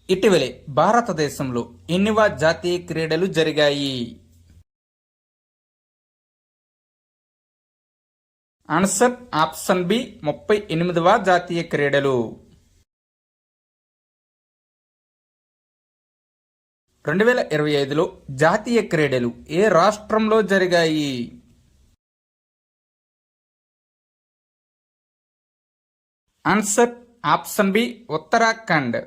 ఇటీవలే భారతదేశంలో ఎన్నివ జాతీయ క్రీడలు జరిగాయి? ఆన్సర్ ఆప్షన్ బి 38వ జాతీయ క్రీడలు. 2025లో జాతీయ క్రీడలు ఏ రాష్ట్రంలో జరిగాయి? Answer option B Uttarakhand.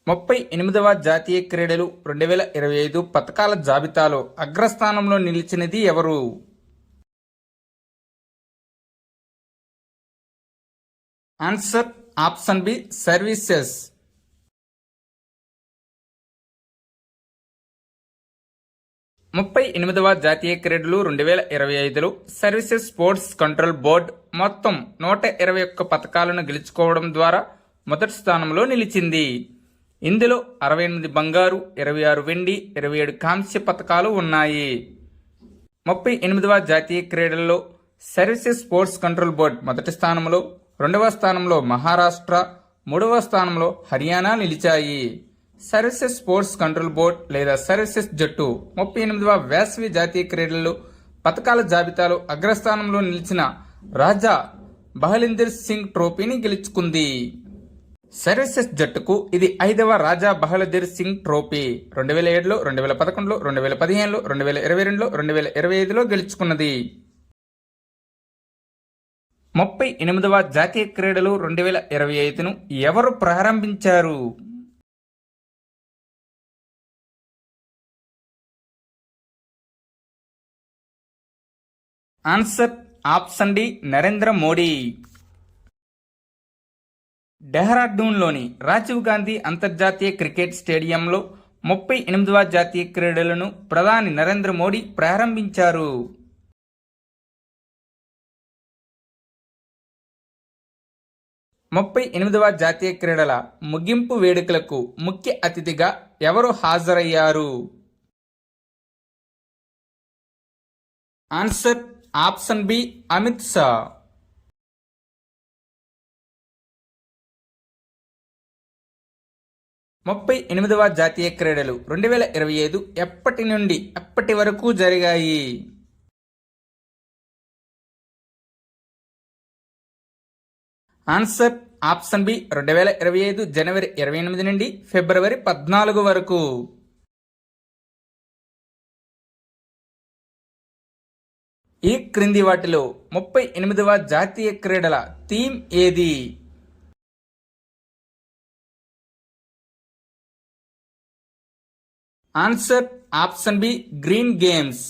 38వ జాతీయ క్రీడలు 2025 పతకాల జాబితాలో అగ్రస్థానంలో నిలిచినది ఎవరు? Answer option B services. 38వ జాతీయ క్రీడలు 2025లో సర్వీసెస్ స్పోర్ట్స్ కంట్రోల్ బోర్డ్ మొత్తం 121 పతకాలను గెలుచుకోవడం ద్వారా మొదటి స్థానంలో నిలిచింది. ఇందులో 68 బంగారు, 26 వెండి, 27 కాంస్య పతకాలు ఉన్నాయి. 38వ జాతీయ క్రీడల్లో సర్వీసెస్ స్పోర్ట్స్ కంట్రోల్ బోర్డ్ మొదటి స్థానంలో, 2వ స్థానంలో మహారాష్ట్ర, 3వ స్థానంలో హర్యానా నిలిచాయి. సర్వీసెస్ స్పోర్ట్స్ కంట్రోల్ బోర్డ్ లేదా సర్వీసెస్ జట్టు 38వ వేసవి జాతీయ క్రీడల్లో పతకాల జాబితాలో అగ్రస్థానంలో నిలిచిన రాజా బహలిందర్ సింగ్ ట్రోఫీని గెలుచుకుంది. సర్వీసెస్ జట్టుకు ఇది 5వ రాజా బహదూర్ సింగ్ ట్రోఫీ. 2007లో, 2011లో, 2015లో, 2022లో, 2025లో గెలుచుకున్నది. 38వ జాతీయ క్రీడలు 2025ను ఎవరు ప్రారంభించారు? Answer option D Narendra Modi. డెహ్రాడూన్లోని రాజీవ్ గాంధీ అంతర్జాతీయ క్రికెట్ స్టేడియంలో 38వ జాతీయ క్రీడలను ప్రధాని నరేంద్ర మోడీ ప్రారంభించారు. ముప్పై 38వ జాతీయ క్రీడల ముగింపు వేడుకలకు ముఖ్య అతిథిగా ఎవరు హాజరయ్యారు? Answer option B Amit Shah. 38వ జాతీయ క్రీడలు 2025 ఎప్పటి నుండి ఎప్పటి వరకు జరిగాయి? ఆన్సర్ ఆప్షన్ బి 2025 జనవరి 28 నుండి ఫిబ్రవరి 14 వరకు. ఈ క్రింది వాటిలో 38వ జాతీయ క్రీడల థీమ్ ఏది? Answer option B green games.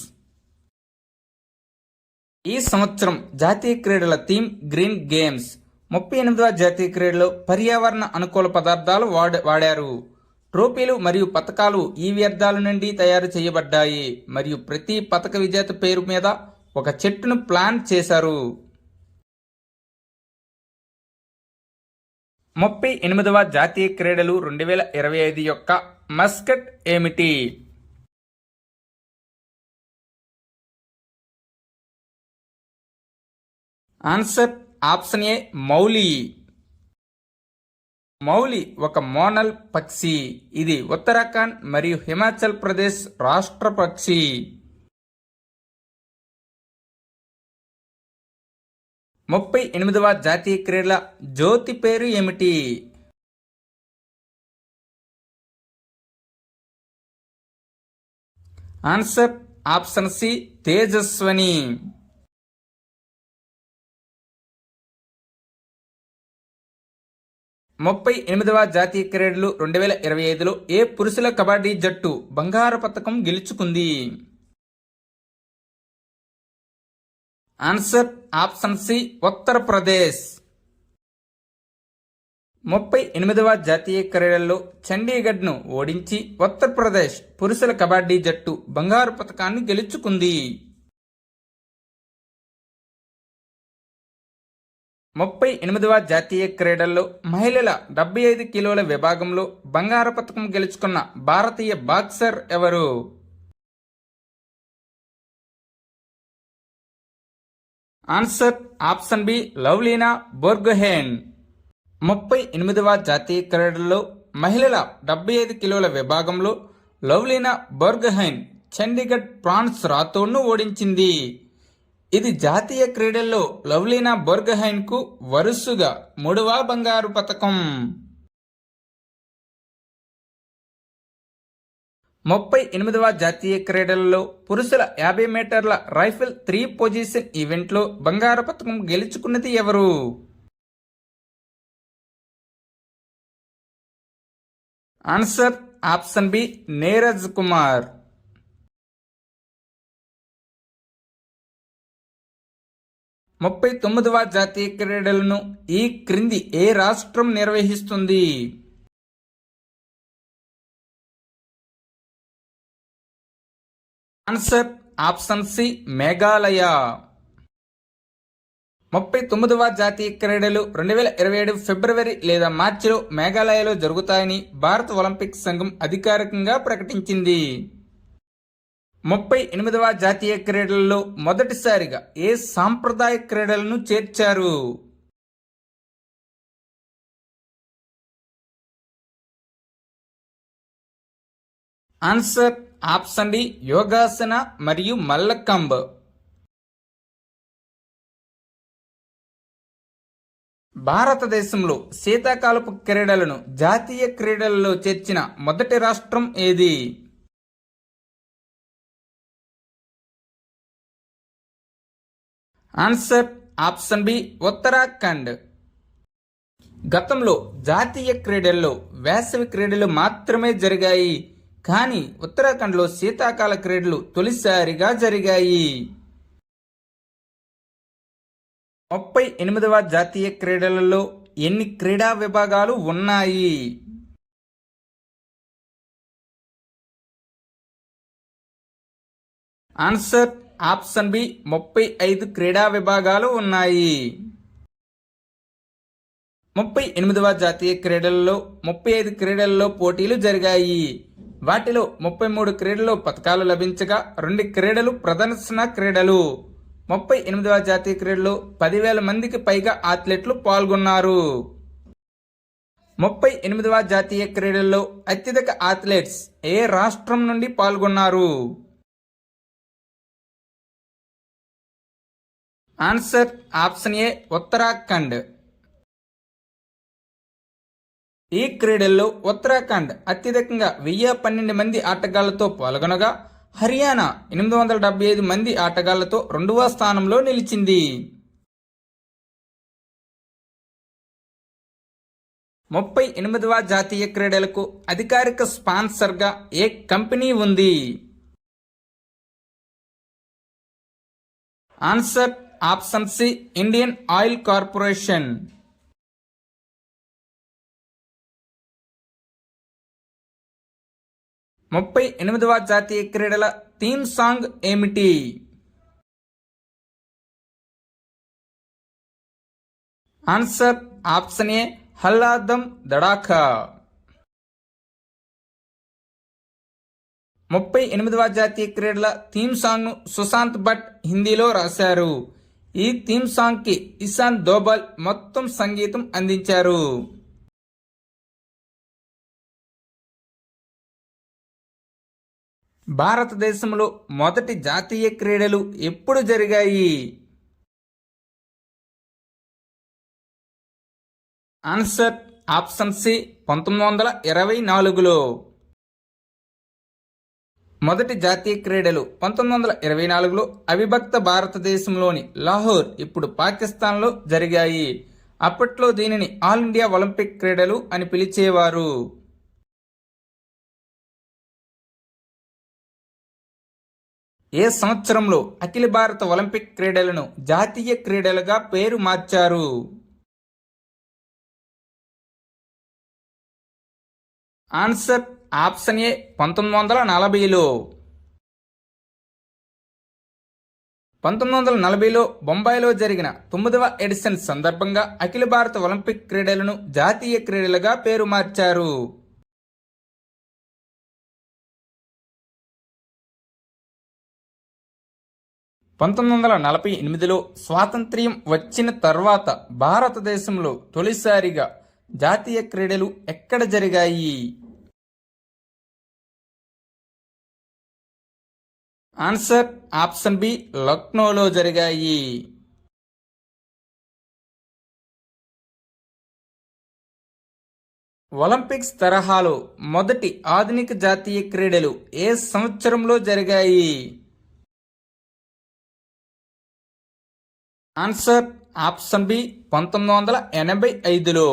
ఈ సంవత్సరం జాతీయ క్రీడల థీమ్ గ్రీన్ గేమ్స్. 38వ జాతీయ క్రీడలో పర్యావరణ అనుకూల పదార్థాలు వాడారు. ట్రోఫీలు మరియు పతకాలు ఈ వ్యర్థాల నుండి తయారు చేయబడ్డాయి మరియు ప్రతి పతక విజేత పేరు మీద ఒక చెట్టును ప్లాన్ చేశారు. 38వ జాతీయ క్రీడలు 2025 యొక్క మస్కట్ ఏమిటి? ఆన్సర్ ఆప్షన్ ఏ మౌలి. మౌలి ఒక మోనల్ పక్షి. ఇది ఉత్తరాఖండ్ మరియు హిమాచల్ ప్రదేశ్ రాష్ట్ర పక్షి. 38వ జాతీయ క్రీడల జ్యోతి పేరు ఏమిటి? Answer option C Tejaswini. 38వ జాతీయ క్రీడలు 2025లో ఏ పురుషుల కబడ్డీ జట్టు బంగారు పతకం గెలుచుకుంది? Answer option C Uttar Pradesh. 38వ జాతీయ క్రీడల్లో చండీగఢ్ను ఓడించి ఉత్తరప్రదేశ్ పురుషుల కబడ్డీ జట్టు బంగారు పతకాన్ని గెలుచుకుంది. 38వ జాతీయ క్రీడల్లో మహిళల 75 కిలోల విభాగంలో బంగారు పతకం గెలుచుకున్న భారతీయ బాక్సర్ ఎవరు? Answer option B Lovlina Borgohain. 38వ జాతీయ క్రీడల్లో మహిళల 75 కిలోల విభాగంలో లవ్లీనా బోర్గోహెన్ చండీగఢ్ ఫ్రాన్స్ రాథోడ్ను ఓడించింది. ఇది జాతీయ క్రీడల్లో లవ్లీనా బోర్గోహెన్కు వరుసగా 3వ బంగారు పతకం. 38వ జాతీయ క్రీడలలో పురుషుల 50 మీటర్ల రైఫిల్ 3 పొజిషన్ ఈవెంట్లో బంగారు పతకం గెలుచుకున్నది ఎవరు? Answer option B Neeraj Kumar. 39వ జాతీయ క్రీడలను ఈ క్రింది ఏ రాష్ట్రం నిర్వహిస్తుంది? Answer option C Meghalaya. 39వ జాతీయ క్రీడలు 2027 ఫిబ్రవరి లేదా మార్చిలో మేఘాలయలో జరుగుతాయని భారత ఒలింపిక్ సంఘం అధికారికంగా ప్రకటించింది. 38వ జాతీయ క్రీడలలో మొదటిసారిగా ఏ సాంప్రదాయ క్రీడలను చేర్చారు? ఆన్సర్ ఆప్షన్ డి యోగాసన మరియు మల్లఖంబ్. భారతదేశంలో శీతాకాలపు క్రీడలను జాతీయ క్రీడలలో చేర్చిన మొదటి రాష్ట్రం ఏది? Answer option B Uttarakhand. గతంలో జాతీయ క్రీడల్లో వేసవి క్రీడలు మాత్రమే జరిగాయి, కానీ ఉత్తరాఖండ్లో శీతాకాల క్రీడలు తొలిసారిగా జరిగాయి. 38వ జాతీయ క్రీడలలో ఎన్ని క్రీడా విభాగాలు ఉన్నాయి? ఆన్సర్ ఆప్షన్ బి 35 క్రీడా విభాగాలు ఉన్నాయి. 38వ జాతీయ క్రీడలలో 35 క్రీడల్లో పోటీలు జరిగాయి. వాటిలో 33 క్రీడల్లో పతకాలు లభించగా 2 క్రీడలు ప్రదర్శన క్రీడలు. 38వ జాతీయ క్రీడలో 10,000 మందికి పైగా అథ్లెట్లు పాల్గొన్నారు. 38వ జాతీయ క్రీడల్లో అత్యధిక అథ్లెట్స్ ఏ రాష్ట్రం నుండి పాల్గొన్నారు? ఆన్సర్ ఆప్షన్ ఏ ఉత్తరాఖండ్. ఈ క్రీడల్లో ఉత్తరాఖండ్ అత్యధికంగా 1012 మంది ఆటగాళ్లతో పాల్గొనగా హర్యానా 875 మంది ఆటగాళ్లతో 2వ స్థానంలో నిలిచింది. 38వ జాతీయ క్రీడలకు అధికారిక స్పాన్సర్గా ఏ కంపెనీ ఉంది? Answer option C Indian Oil Corporation. 38వ జాతీయ క్రీడల థీమ్ సాంగ్ ఏమిటి? ఆన్సర్ ఆప్షన్ ఏ హల్లాదం దడాఖా. 38వ జాతీయ క్రీడల థీమ్ సాంగ్ ను సుశాంత్ భట్ హిందీలో రాశారు. ఈ థీమ్ సాంగ్ కి ఇషాన్ దోబల్ మొత్తం సంగీతం అందించారు. భారతదేశంలో మొదటి జాతీయ క్రీడలు ఎప్పుడు జరిగాయి? ఆన్సర్ ఆప్షన్ సి 1924లో. మొదటి జాతీయ క్రీడలు 1924లో అవిభక్త భారతదేశంలోని లాహోర్, ఇప్పుడు పాకిస్తాన్లో జరిగాయి. అప్పట్లో దీనిని ఆల్ ఇండియా ఒలింపిక్ క్రీడలు అని పిలిచేవారు. ఏ సంవత్సరంలో అఖిల భారత ఒలింపిక్ క్రీడలను జాతీయ క్రీడలుగా పేరు మార్చారు? ఆన్సర్ ఆప్షన్ ఏ 1940లో. 1940లో బొంబాయిలో జరిగిన 9వ ఎడిషన్ సందర్భంగా అఖిల భారత ఒలింపిక్ క్రీడలను జాతీయ క్రీడలుగా పేరు మార్చారు. 1948లో స్వాతంత్ర్యం వచ్చిన తర్వాత భారతదేశంలో తొలిసారిగా జాతీయ క్రీడలు ఎక్కడ జరిగాయి? ఆన్సర్ ఆప్షన్ బి, లక్నోలో జరిగాయి. ఒలింపిక్స్ తరహాలో మొదటి ఆధునిక జాతీయ క్రీడలు ఏ సంవత్సరంలో జరిగాయి? ఆన్సర్ ఆప్షన్ బి, 1985లో.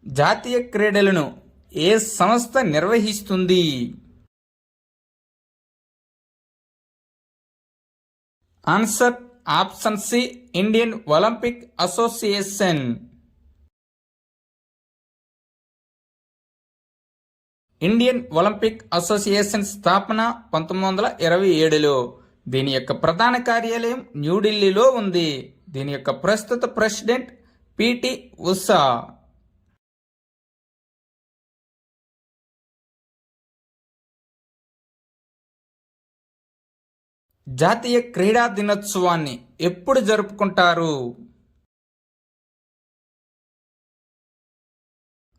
జాతీయ క్రీడలను ఏ సంస్థ నిర్వహిస్తుంది? Answer option C, Indian Olympic Association. Indian Olympic Association స్థాపన 1927లో. దీని యొక్క ప్రధాన కార్యాలయం న్యూఢిల్లీలో ఉంది. దీని యొక్క ప్రస్తుత ప్రెసిడెంట్ పిటి ఉషా. జాతీయ క్రీడా దినోత్సవాన్ని ఎప్పుడు జరుపుకుంటారు?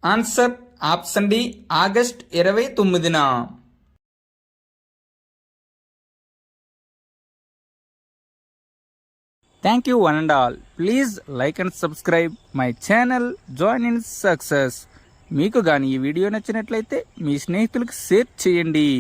ఆన్సర్ ఆప్షన్ డి, ఆగస్ట్ 29న. Thank you one and all. Please like and subscribe my channel join in success. మీకు కానీ ఈ వీడియో నచ్చినట్లయితే మీ స్నేహితులకు షేర్ చేయండి.